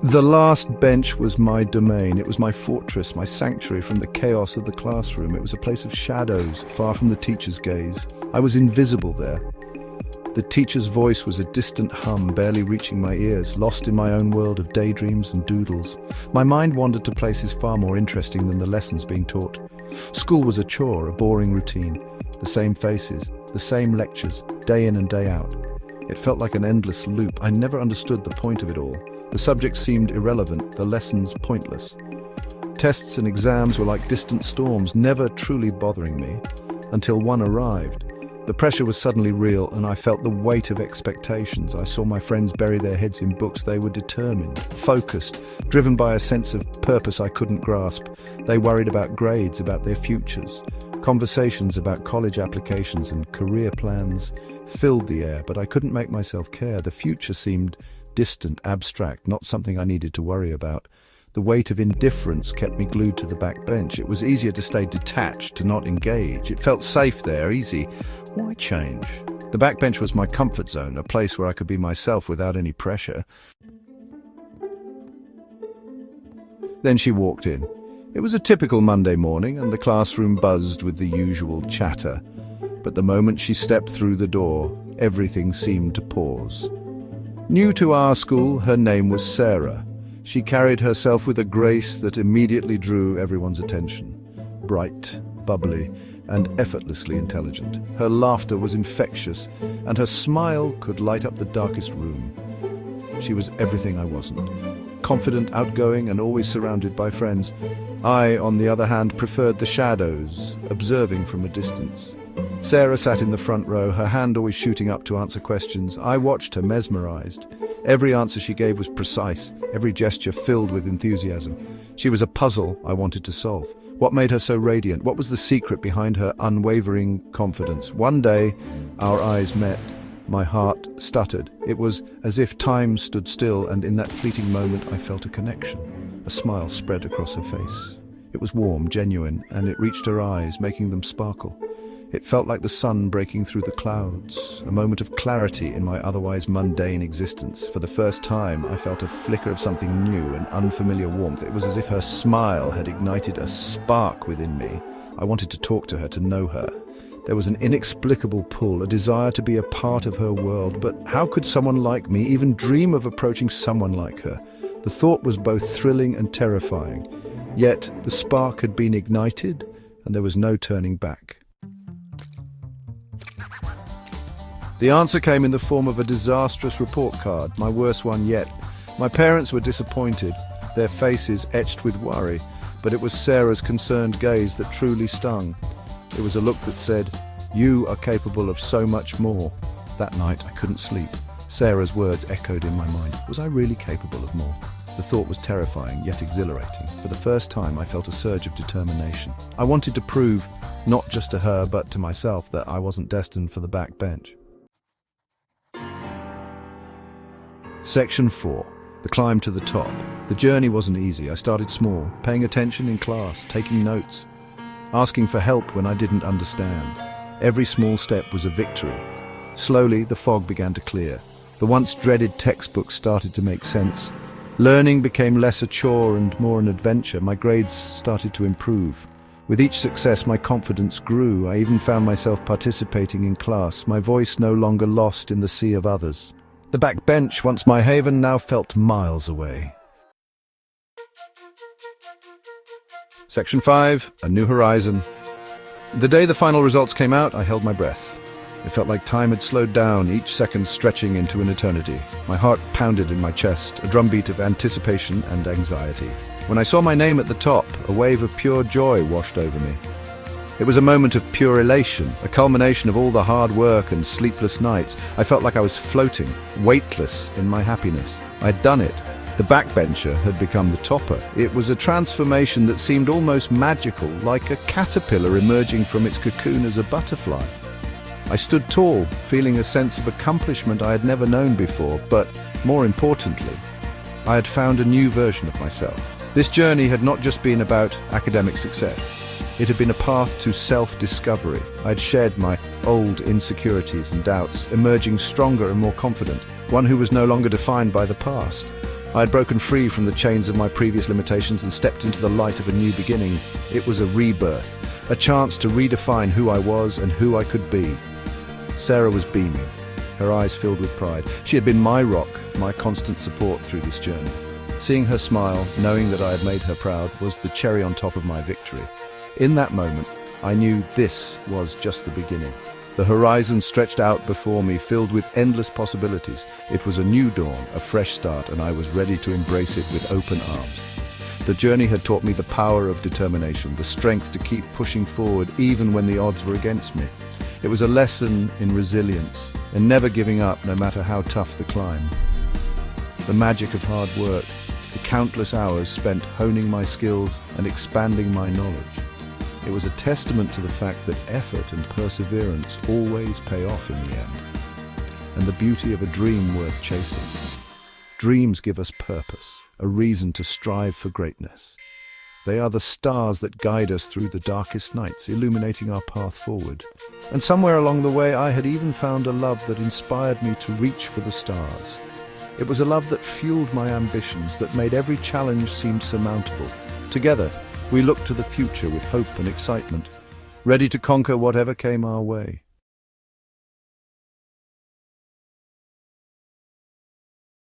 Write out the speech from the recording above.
The last bench was my domain. It was my fortress, my sanctuary from the chaos of the classroom. It was a place of shadows, far from the teacher's gaze. I was invisible there. The teacher's voice was a distant hum, barely reaching my ears, lost in my own world of daydreams and doodles. My mind wandered to places far more interesting than the lessons being taught. School was a chore, a boring routine. The same faces, the same lectures, day in and day out. It felt like an endless loop. I never understood the point of it all. The subjects seemed irrelevant, the lessons pointless. Tests and exams were like distant storms, never truly bothering me, until one arrived. The pressure was suddenly real, and I felt the weight of expectations. I saw my friends bury their heads in books. They were determined, focused, driven by a sense of purpose I couldn't grasp. They worried about grades, about their futures. Conversations about college applications and career plans filled the air, but I couldn't make myself care. The future seemed distant, abstract, not something I needed to worry about. The weight of indifference kept me glued to the back bench. It was easier to stay detached, to not engage. It felt safe there, easy. Why change? The backbench was my comfort zone, a place where I could be myself without any pressure. Then she walked in. It was a typical Monday morning, and the classroom buzzed with the usual chatter. But the moment she stepped through the door, everything seemed to pause. New to our school, her name was Sarah. She carried herself with a grace that immediately drew everyone's attention. Bright, bubbly, and effortlessly intelligent. Her laughter was infectious, and her smile could light up the darkest room. She was everything I wasn't. Confident, outgoing, and always surrounded by friends. I, on the other hand, preferred the shadows, observing from a distance. Sarah sat in the front row, her hand always shooting up to answer questions. I watched her, mesmerized. Every answer she gave was precise, every gesture filled with enthusiasm. She was a puzzle I wanted to solve. What made her so radiant? What was the secret behind her unwavering confidence? One day, our eyes met. My heart stuttered. It was as if time stood still, and in that fleeting moment I felt a connection. A smile spread across her face. It was warm, genuine, and it reached her eyes, making them sparkle. It felt like the sun breaking through the clouds, a moment of clarity in my otherwise mundane existence. For the first time, I felt a flicker of something new, an unfamiliar warmth. It was as if her smile had ignited a spark within me. I wanted to talk to her, to know her. There was an inexplicable pull, a desire to be a part of her world. But how could someone like me even dream of approaching someone like her? The thought was both thrilling and terrifying. Yet the spark had been ignited, and there was no turning back. The answer came in the form of a disastrous report card, my worst one yet. My parents were disappointed, their faces etched with worry, but it was Sarah's concerned gaze that truly stung. It was a look that said, "You are capable of so much more." That night I couldn't sleep. Sarah's words echoed in my mind. Was I really capable of more? The thought was terrifying, yet exhilarating. For the first time I felt a surge of determination. I wanted to prove, not just to her but to myself, that I wasn't destined for the back bench. Section 4. The climb to the top. The journey wasn't easy. I started small, paying attention in class, taking notes, asking for help when I didn't understand. Every small step was a victory. Slowly, the fog began to clear. The once dreaded textbooks started to make sense. Learning became less a chore and more an adventure. My grades started to improve. With each success, my confidence grew. I even found myself participating in class, my voice no longer lost in the sea of others. The back bench, once my haven, now felt miles away. Section 5. A New Horizon. The day the final results came out, I held my breath. It felt like time had slowed down, each second stretching into an eternity. My heart pounded in my chest, a drumbeat of anticipation and anxiety. When I saw my name at the top, a wave of pure joy washed over me. It was a moment of pure elation, a culmination of all the hard work and sleepless nights. I felt like I was floating, weightless in my happiness. I had done it. The backbencher had become the topper. It was a transformation that seemed almost magical, like a caterpillar emerging from its cocoon as a butterfly. I stood tall, feeling a sense of accomplishment I had never known before, but more importantly, I had found a new version of myself. This journey had not just been about academic success. It had been a path to self-discovery. I had shed my old insecurities and doubts, emerging stronger and more confident, one who was no longer defined by the past. I had broken free from the chains of my previous limitations and stepped into the light of a new beginning. It was a rebirth, a chance to redefine who I was and who I could be. Sarah was beaming, her eyes filled with pride. She had been my rock, my constant support through this journey. Seeing her smile, knowing that I had made her proud, was the cherry on top of my victory. In that moment, I knew this was just the beginning. The horizon stretched out before me, filled with endless possibilities. It was a new dawn, a fresh start, and I was ready to embrace it with open arms. The journey had taught me the power of determination, the strength to keep pushing forward even when the odds were against me. It was a lesson in resilience and never giving up no matter how tough the climb. The magic of hard work, the countless hours spent honing my skills and expanding my knowledge. It was a testament to the fact that effort and perseverance always pay off in the end, and the beauty of a dream worth chasing. Dreams give us purpose, a reason to strive for greatness. They are the stars that guide us through the darkest nights, illuminating our path forward. And somewhere along the way, I had even found a love that inspired me to reach for the stars. It was a love that fueled my ambitions, that made every challenge seem surmountable. Together, we looked to the future with hope and excitement, ready to conquer whatever came our way.